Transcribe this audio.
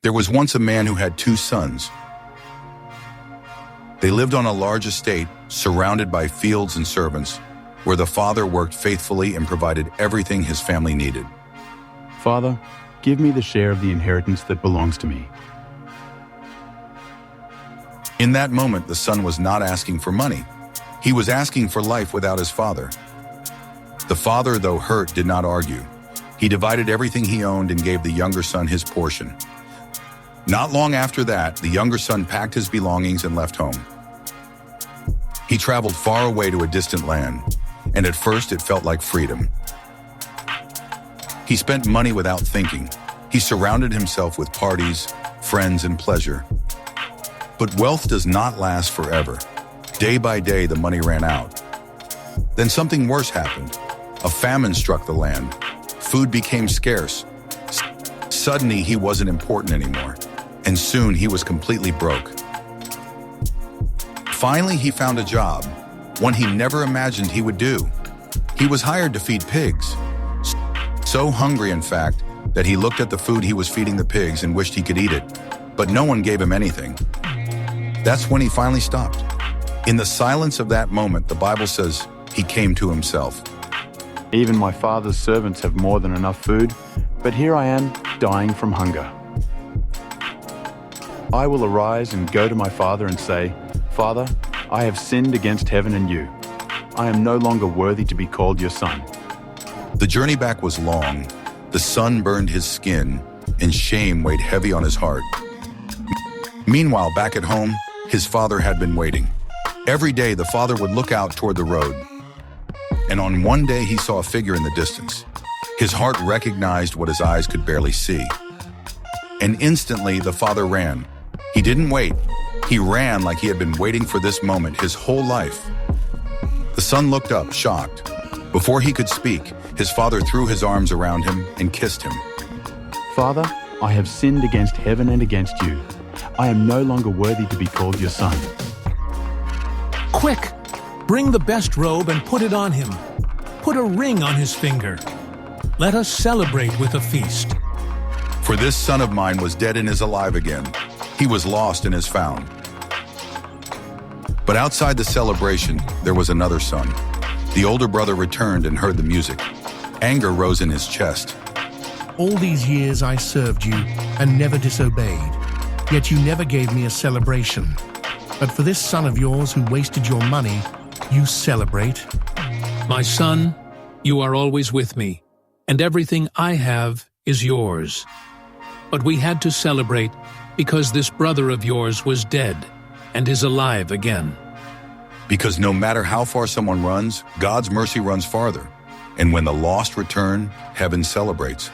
There was once a man who had two sons. They lived on a large estate, surrounded by fields and servants, where the father worked faithfully and provided everything his family needed. Father, give me the share of the inheritance that belongs to me. In that moment, the son was not asking for money. He was asking for life without his father. The father, though hurt, did not argue. He divided everything he owned and gave the younger son his portion. Not long after that, the younger son packed his belongings and left home. He traveled far away to a distant land, and at first it felt like freedom. He spent money without thinking. He surrounded himself with parties, friends, and pleasure. But wealth does not last forever. Day by day, the money ran out. Then something worse happened. A famine struck the land. Food became scarce. Suddenly, he wasn't important anymore, and soon he was completely broke. Finally, he found a job, one he never imagined he would do. He was hired to feed pigs. So hungry, in fact, that he looked at the food he was feeding the pigs and wished he could eat it, but no one gave him anything. That's when he finally stopped. In the silence of that moment, the Bible says he came to himself. Even my father's servants have more than enough food, but here I am, dying from hunger. I will arise and go to my father and say, Father, I have sinned against heaven and you. I am no longer worthy to be called your son. The journey back was long. The sun burned his skin, and shame weighed heavy on his heart. Meanwhile, back at home, his father had been waiting. Every day, the father would look out toward the road. And on one day, he saw a figure in the distance. His heart recognized what his eyes could barely see. And instantly, the father ran. He didn't wait. He ran like he had been waiting for this moment his whole life. The son looked up, shocked. Before he could speak, his father threw his arms around him and kissed him. Father, I have sinned against heaven and against you. I am no longer worthy to be called your son. Quick! Bring the best robe and put it on him. Put a ring on his finger. Let us celebrate with a feast. For this son of mine was dead and is alive again. He was lost and is found. But outside the celebration, there was another son. The older brother returned and heard the music. Anger rose in his chest. All these years I served you and never disobeyed, yet you never gave me a celebration. But for this son of yours who wasted your money, you celebrate. My son, you are always with me, and everything I have is yours. But we had to celebrate because this brother of yours was dead and is alive again. Because no matter how far someone runs, God's mercy runs farther. And when the lost return, heaven celebrates.